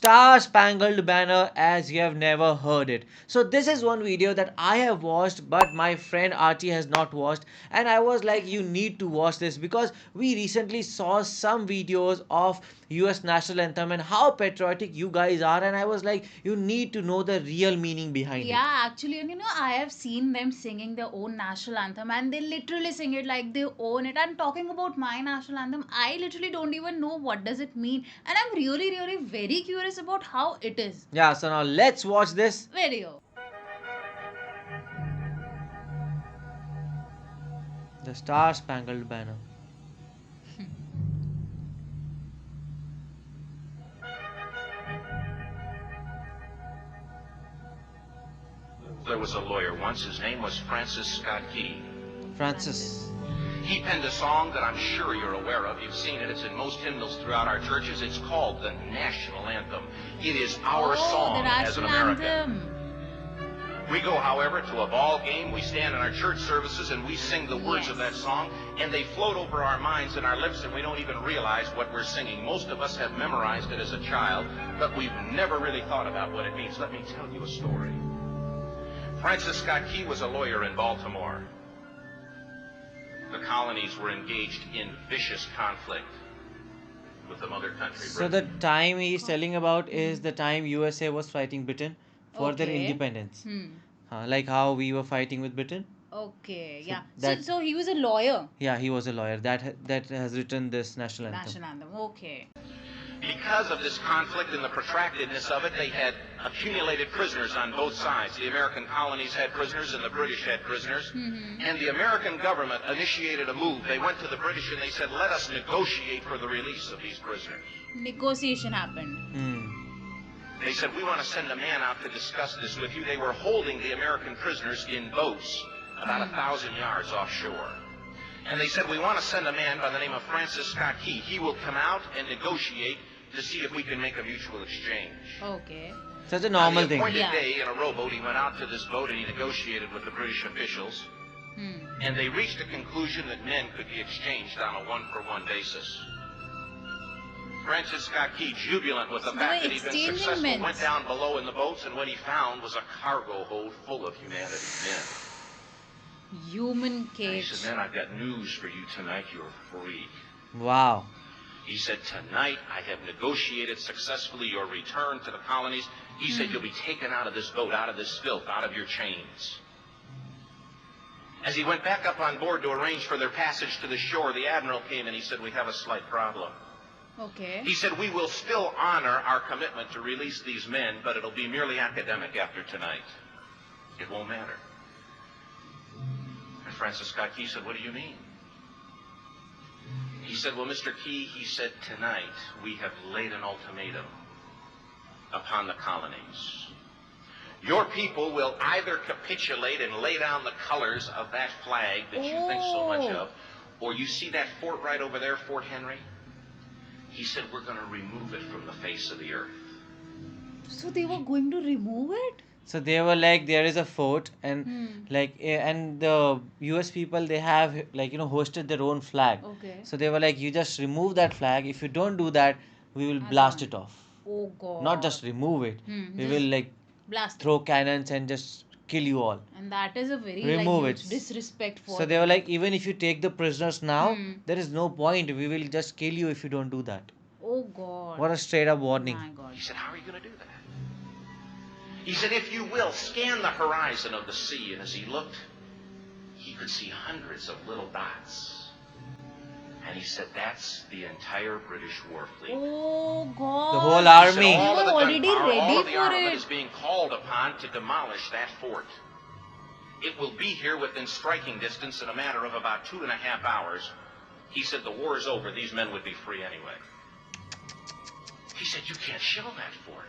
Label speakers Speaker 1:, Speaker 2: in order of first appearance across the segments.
Speaker 1: Star Spangled Banner as you have never heard it. So this is one video that I have watched but my friend Archie has not watched, and I was like, you need to watch this because we recently saw some videos of US national anthem and how patriotic you guys are, and I was like, you need to know the real meaning behind it.
Speaker 2: Yeah, actually, and I have seen them singing their own national anthem and they literally sing it like they own it. And talking about my national anthem, I literally don't even know what does it mean. And I'm really, really very curious about how it is.
Speaker 1: Yeah, so now let's watch this
Speaker 2: Video.
Speaker 1: the Star Spangled Banner.
Speaker 3: There was a lawyer once. His name was Francis Scott Key.
Speaker 1: Francis.
Speaker 3: He penned a song that I'm sure you're aware of. You've seen it. It's in most hymnals throughout our churches. It's called the national anthem. It is our song
Speaker 2: the
Speaker 3: as an
Speaker 2: national
Speaker 3: American.
Speaker 2: anthem.
Speaker 3: We go, however, to a ball game. We stand in our church services and we sing the words of that song, and they float over our minds and our lips, and we don't even realize what we're singing. Most of us have memorized it as a child, but we've never really thought about what it means. Let me tell you a story. Francis Scott Key was a lawyer in Baltimore. The colonies were engaged in vicious conflict with the mother country.
Speaker 1: So the time he's telling about is the time USA was fighting Britain for their
Speaker 2: Okay.
Speaker 1: independence. Like how we were fighting with Britain.
Speaker 2: Okay,
Speaker 1: So
Speaker 2: yeah.
Speaker 1: that-
Speaker 2: So he was a lawyer.
Speaker 1: Yeah, he was a lawyer that has written this national anthem.
Speaker 2: National anthem. Okay.
Speaker 3: Because of this conflict and the protractedness of it, they had accumulated prisoners on both sides. The American colonies had prisoners and the British had prisoners. And the American government initiated a move. They went to the British and they said, let us negotiate for the release of these prisoners.
Speaker 2: Negotiation happened.
Speaker 1: Hmm.
Speaker 3: They said, we want to send a man out to discuss this with you. They were holding the American prisoners in boats about 1,000 yards offshore. And they said, we want to send a man by the name of Francis Scott Key. He will come out and negotiate to see if we can make a mutual exchange.
Speaker 2: Okay.
Speaker 1: Such a normal
Speaker 3: On the
Speaker 1: thing.
Speaker 3: appointed
Speaker 2: Yeah.
Speaker 3: day in a rowboat, he went out to this boat and he negotiated with the British officials. And they reached a conclusion that men could be exchanged on a one-for-one basis. Francis Scott Key, jubilant with the
Speaker 2: So they
Speaker 3: fact
Speaker 2: were
Speaker 3: that he'd been
Speaker 2: exchanging
Speaker 3: successful,
Speaker 2: men.
Speaker 3: went down below in the boats, and what he found was a cargo hold full of humanity's men.
Speaker 2: Human
Speaker 3: And he
Speaker 2: cage.
Speaker 3: said, man, I've got news for you tonight. You're free.
Speaker 1: Wow.
Speaker 3: He said, tonight I have negotiated successfully your return to the colonies. He said, you'll be taken out of this boat, out of this filth, out of your chains. As he went back up on board to arrange for their passage to the shore, the admiral came and he said, we have a slight problem.
Speaker 2: Okay.
Speaker 3: He said, we will still honor our commitment to release these men, but it'll be merely academic after tonight. It won't matter. And Francis Scott Key said, what do you mean? He said, well, Mr. Key, he said, tonight we have laid an ultimatum upon the colonies. Your people will either capitulate and lay down the colors of that flag that you think so much of, or you see that fort right over there, Fort Henry? He said, we're going to remove it from the face of the earth.
Speaker 2: So they were going to remove it?
Speaker 1: So they were like, there is a fort, and and the US people, they have hosted their own flag.
Speaker 2: Okay.
Speaker 1: So they were like, you just remove that flag. If you don't do that, we will blast it off.
Speaker 2: Oh God.
Speaker 1: Not just remove it. We
Speaker 2: just
Speaker 1: will like
Speaker 2: blast.
Speaker 1: throw cannons and just kill you all.
Speaker 2: And that is a very
Speaker 1: Remove
Speaker 2: huge
Speaker 1: it.
Speaker 2: disrespect for
Speaker 1: So they were like, even if you take the prisoners now,
Speaker 2: Hmm.
Speaker 1: there is no point. We will just kill you if you don't do that.
Speaker 2: Oh God.
Speaker 1: What a straight up warning.
Speaker 2: My God.
Speaker 3: He said, how are you going to do that? He said, if you will, scan the horizon of the sea. And as he looked, he could see hundreds of little dots. And he said, that's the entire British war fleet.
Speaker 2: Oh God.
Speaker 1: The whole
Speaker 3: He said,
Speaker 1: army.
Speaker 3: all
Speaker 2: They
Speaker 3: of the
Speaker 2: were already
Speaker 3: gunpowder, all of the
Speaker 2: ready for
Speaker 3: armament
Speaker 2: it.
Speaker 3: is being called upon to demolish that fort. It will be here within striking distance in a matter of about 2.5 hours. He said, the war is over. These men would be free anyway. He said, you can't shell that fort.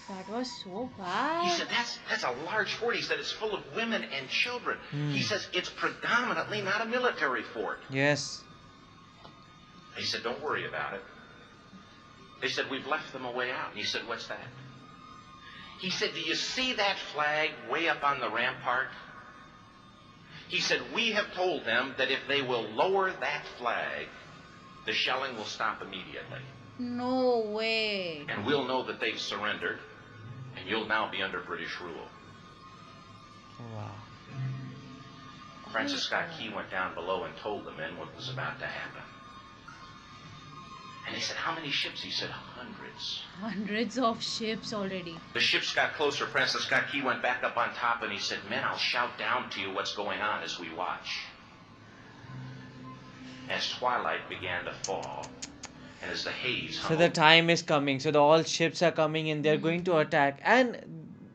Speaker 2: That was so
Speaker 3: He
Speaker 2: bad.
Speaker 3: said, that's a large fort. He said, it's full of women and children. He says, it's predominantly not a military fort.
Speaker 1: Yes.
Speaker 3: He said, don't worry about it. They said, we've left them a way out. And he said, what's that? He said, do you see that flag way up on the rampart? He said, we have told them that if they will lower that flag, the shelling will stop immediately.
Speaker 2: No way.
Speaker 3: And we'll know that they've surrendered, and you'll now be under British rule.
Speaker 1: Wow.
Speaker 3: Francis Scott Key went down below and told the men what was about to happen. And they said, how many ships? He said, hundreds.
Speaker 2: Hundreds of ships already.
Speaker 3: The ships got closer. Francis Scott Key went back up on top and he said, men, I'll shout down to you what's going on as we watch. As twilight began to fall, and as the haze hung
Speaker 1: So the
Speaker 3: over,
Speaker 1: time is coming. So the all ships are coming and they're going to attack. And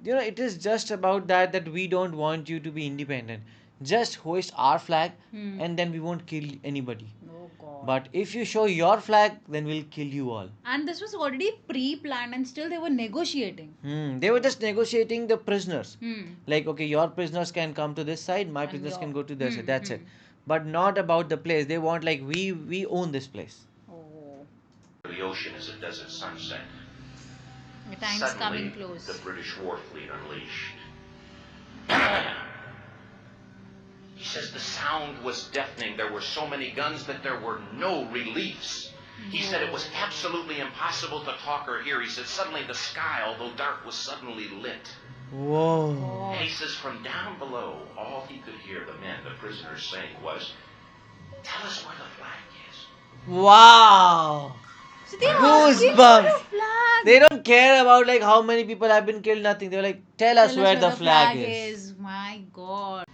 Speaker 1: it is just about that we don't want you to be independent. Just hoist our flag and then we won't kill anybody.
Speaker 2: Oh God.
Speaker 1: But if you show your flag, then we'll kill you all.
Speaker 2: And this was already pre-planned and still they were negotiating.
Speaker 1: They were just negotiating the prisoners.
Speaker 2: Hmm.
Speaker 1: Like, okay, your prisoners can come to this side, my
Speaker 2: And
Speaker 1: prisoners can
Speaker 2: your-
Speaker 1: go to this side. That's it. But not about the place. They want like we own this place.
Speaker 2: Oh.
Speaker 3: the ocean as it does at sunset.
Speaker 2: The time's
Speaker 3: Suddenly,
Speaker 2: coming close.
Speaker 3: the British war fleet unleashed. He says the sound was deafening. There were so many guns that there were no reliefs. He said it was absolutely impossible to talk or hear. He said suddenly the sky, although dark, was suddenly lit.
Speaker 1: Whoa.
Speaker 3: And he says from down below, all he could hear the men, the prisoners, saying was, "Tell us where the flag is."
Speaker 1: Wow.
Speaker 2: So they are asking for
Speaker 1: Goosebumps.
Speaker 2: a flag.
Speaker 1: They don't care about like how many people have been killed, nothing. They're like, tell us where the flag is.
Speaker 2: My God.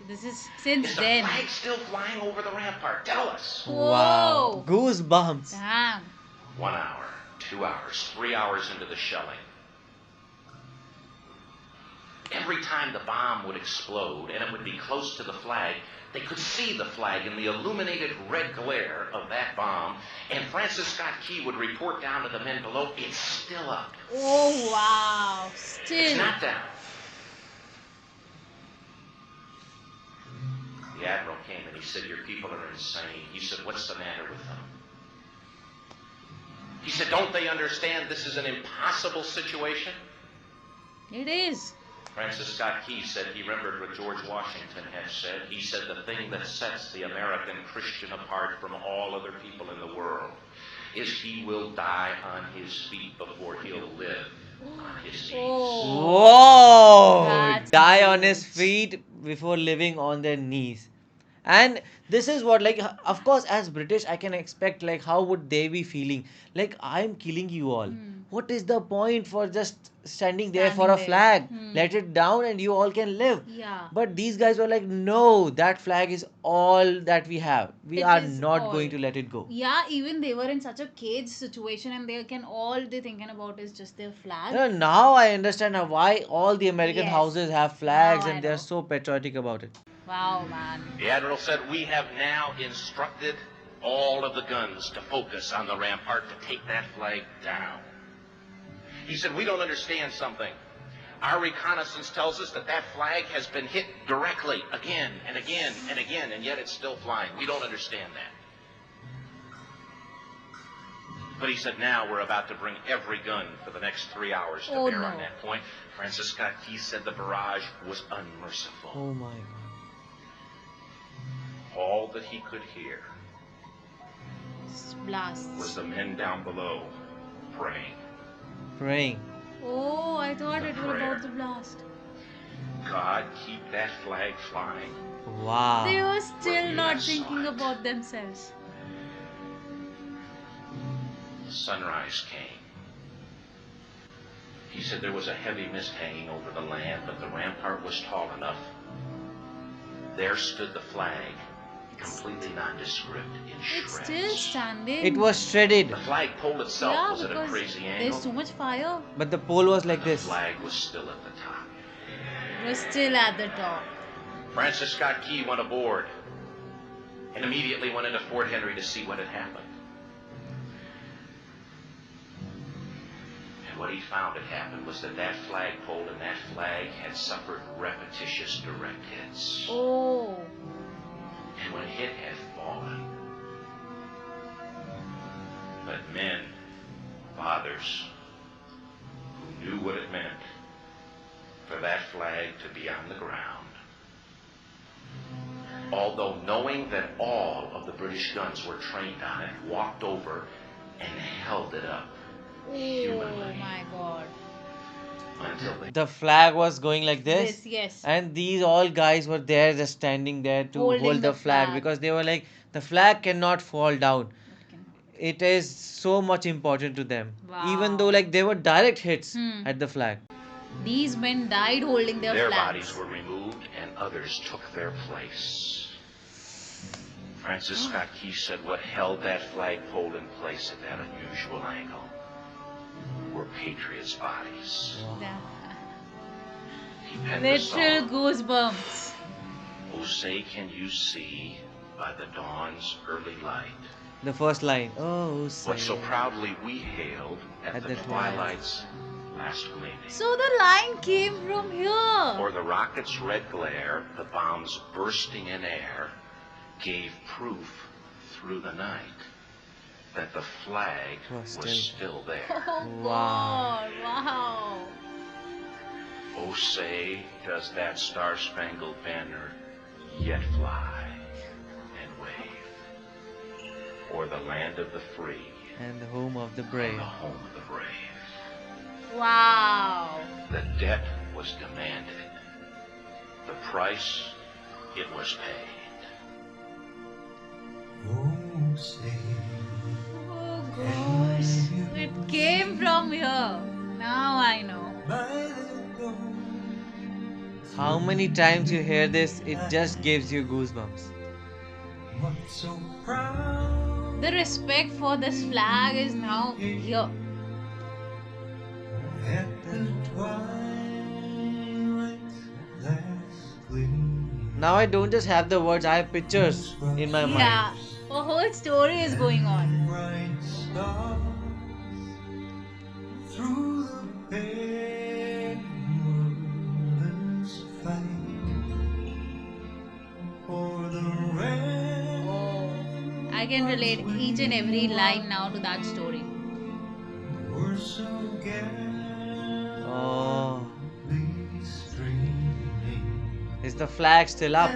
Speaker 2: This is since
Speaker 3: Is the
Speaker 2: then.
Speaker 3: flag still flying over the rampart? Tell us.
Speaker 1: Wow.
Speaker 2: Whoa.
Speaker 1: Goosebumps.
Speaker 2: Damn.
Speaker 3: 1 hour, 2 hours, 3 hours into the shelling. Every time the bomb would explode and it would be close to the flag, they could see the flag in the illuminated red glare of that bomb. And Francis Scott Key would report down to the men below, "It's still up.
Speaker 2: Oh, wow.
Speaker 3: It's
Speaker 2: Still.
Speaker 3: not down." The admiral came and he said, "Your people are insane." He said, "What's the matter with them?" He said, "Don't they understand this is an impossible situation?"
Speaker 2: It is.
Speaker 3: Francis Scott Key said he remembered what George Washington had said. He said the thing that sets the American Christian apart from all other people in the world is he will die on his feet before he'll live on his knees.
Speaker 2: Oh.
Speaker 1: Whoa.
Speaker 2: That's
Speaker 1: Die on his
Speaker 2: huge.
Speaker 1: feet before living on their knees. And this is what, like, of course, as British, I can expect, like, how would they be feeling? Like, I'm killing you all. What is the point for just standing there for a
Speaker 2: Standing there.
Speaker 1: flag? Let it down and you all can live.
Speaker 2: Yeah.
Speaker 1: But these guys were like, no, that flag is all that we have. We
Speaker 2: It
Speaker 1: are
Speaker 2: is
Speaker 1: not
Speaker 2: all.
Speaker 1: going to let it go.
Speaker 2: Yeah, even they were in such a cage situation and they can all they're thinking about is just their flag.
Speaker 1: Now I understand why all the American
Speaker 2: Yes.
Speaker 1: houses have flags
Speaker 2: Now I
Speaker 1: and they're
Speaker 2: know.
Speaker 1: so patriotic about it.
Speaker 2: Wow, man.
Speaker 3: The admiral said, "We have now instructed all of the guns to focus on the rampart to take that flag down." He said, "We don't understand something. Our reconnaissance tells us that that flag has been hit directly again and again and again, and yet it's still flying. We don't understand that." But he said, "Now we're about to bring every gun for the next 3 hours to
Speaker 2: Oh,
Speaker 3: bear on
Speaker 2: no.
Speaker 3: that point." Francis Scott Key said the barrage was unmerciful.
Speaker 1: Oh my god.
Speaker 3: All that he could hear
Speaker 2: Blasts.
Speaker 3: was the men down below praying.
Speaker 1: Praying.
Speaker 2: Oh, I thought
Speaker 3: The
Speaker 2: it was
Speaker 3: prayer.
Speaker 2: about the blast.
Speaker 3: God, keep that flag flying.
Speaker 1: Wow.
Speaker 2: They were
Speaker 3: When
Speaker 2: still
Speaker 3: we
Speaker 2: not
Speaker 3: last saw
Speaker 2: thinking
Speaker 3: it.
Speaker 2: about themselves.
Speaker 3: Sunrise came. He said there was a heavy mist hanging over the land, but the rampart was tall enough. There stood the flag, completely nondescript, in
Speaker 2: It's
Speaker 3: shreds.
Speaker 2: still standing.
Speaker 1: It was shredded,
Speaker 3: The flagpole itself
Speaker 2: yeah,
Speaker 3: was at a
Speaker 2: because
Speaker 3: crazy
Speaker 2: there's
Speaker 3: angle.
Speaker 2: too much fire.
Speaker 1: but the pole was like
Speaker 3: The
Speaker 1: this.
Speaker 3: flag was still at the top.
Speaker 2: It was still at the top.
Speaker 3: Francis Scott Key went aboard and immediately went into Fort Henry to see what had happened. And what he found had happened was that flagpole and that flag had suffered repetitious direct hits.
Speaker 2: Oh.
Speaker 3: And when it had fallen, but men, fathers, who knew what it meant for that flag to be on the ground, although knowing that all of the British guns were trained on it, walked over and held it up
Speaker 2: Oh
Speaker 3: humanly
Speaker 2: my god.
Speaker 3: until they
Speaker 1: The flag was going like this,
Speaker 2: This, yes.
Speaker 1: and these all guys were there just standing there to
Speaker 2: Holding
Speaker 1: hold
Speaker 2: the
Speaker 1: the flag
Speaker 2: flag.
Speaker 1: because they were like, the flag cannot fall down.
Speaker 2: It cannot.
Speaker 1: It is so much important to them, even though
Speaker 2: Wow.
Speaker 1: like they were direct hits
Speaker 2: Hmm.
Speaker 1: at the flag.
Speaker 2: These men died holding their
Speaker 3: their
Speaker 2: flags.
Speaker 3: bodies were removed and others took their place. Francis Scott Key said what held that flagpole in place at that unusual angle were patriots' bodies.
Speaker 2: Yeah.
Speaker 3: He penned the
Speaker 2: Literal
Speaker 3: song,
Speaker 2: goosebumps.
Speaker 3: "Oh, say can you see by the dawn's early light
Speaker 1: The first line, oh,
Speaker 3: what so
Speaker 1: say.
Speaker 3: proudly we hailed at the twilight's last gleaming.
Speaker 2: So the line came from here.
Speaker 3: For the rocket's red glare, the bombs bursting in air, gave proof through the night that the flag
Speaker 1: Was
Speaker 3: was still there.
Speaker 2: Oh
Speaker 1: Wow.
Speaker 2: god, wow.
Speaker 3: Oh, say, does that star-spangled banner yet fly and wave o'er the land of the free
Speaker 1: And the home of the
Speaker 3: and
Speaker 1: brave.
Speaker 3: the home of the brave?
Speaker 2: Wow.
Speaker 3: The debt was demanded. The price, it was paid.
Speaker 4: Oh, say,
Speaker 2: Oh gosh. It came from here. Now I know.
Speaker 4: by the dawn's
Speaker 1: How many times you hear this, it just gives you goosebumps.
Speaker 4: what so proud
Speaker 2: The respect for this flag is now here.
Speaker 4: at the twilight's last gleaming.
Speaker 1: Now I don't just have the words, I have pictures in my mind.
Speaker 2: Yeah. A whole story is going on.
Speaker 4: Bright stars through the perilous fight for the red
Speaker 2: Oh. I can relate each and every line now to that story.
Speaker 4: were so
Speaker 1: Oh,
Speaker 4: gallantly streaming.
Speaker 1: is the flag still up?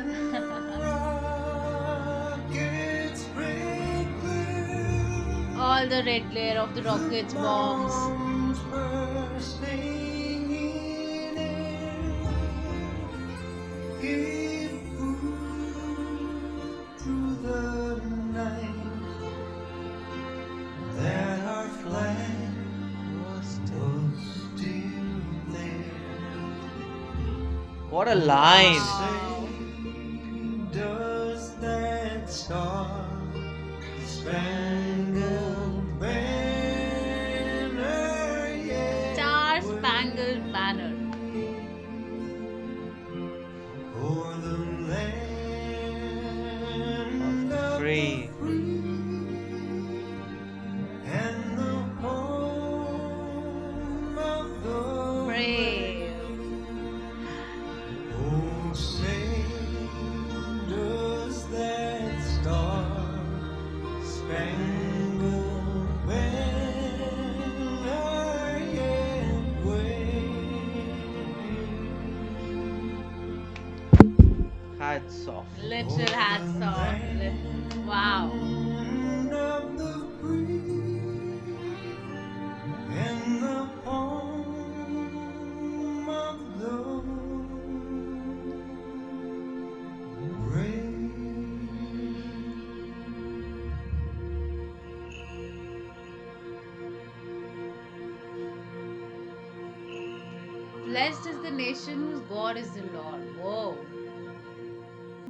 Speaker 4: Rockets break through,
Speaker 2: All the red glare of the rockets, bombs.
Speaker 4: bombs bursting in air, give proof through the night that our flag was still there.
Speaker 1: What a line!
Speaker 4: Say, does that star-spangled banner yet
Speaker 2: Star Spangled Banner.
Speaker 4: o'er the land of
Speaker 1: Free.
Speaker 4: the free and the home of the
Speaker 2: Brave.
Speaker 4: Oh, say, does that star-spangled banner yet wave?
Speaker 1: Hats off.
Speaker 2: Literal hats off. Wow.
Speaker 4: Land of the free and the home of the brave.
Speaker 2: Blessed is the nation whose God is the Lord. Whoa.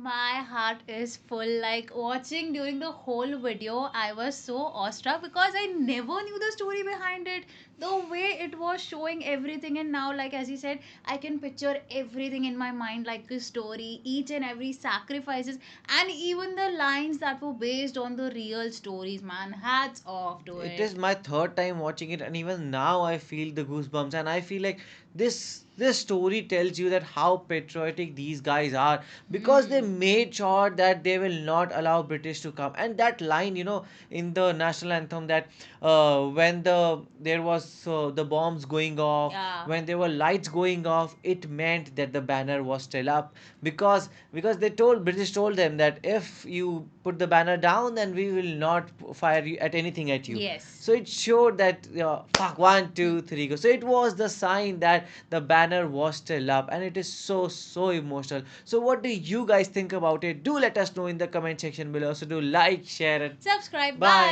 Speaker 2: My heart is full. Like watching during the whole video, I was so awestruck because I never knew the story behind it. The way it was showing everything, and now, like as you said, I can picture everything in my mind, like the story, each and every sacrifices, and even the lines that were based on the real stories. Man, hats off to
Speaker 1: It
Speaker 2: it.
Speaker 1: is my third time watching it, and even now I feel the goosebumps, and I feel like this story tells you that how patriotic these guys are because they made sure that they will not allow British to come. And that line, in the national anthem, that when there was was the bombs going off,
Speaker 2: Yeah.
Speaker 1: when there were lights going off, it meant that the banner was still up, because British told them that if you put the banner down, then we will not fire at anything at you.
Speaker 2: Yes.
Speaker 1: So it showed that fuck, 1, 2, 3, go. So it was the sign that the banner was still up, and it is so emotional. So what do you guys think about it? Do let us know in the comment section below. So do like, share, and
Speaker 2: Subscribe.
Speaker 1: bye.
Speaker 2: Bye.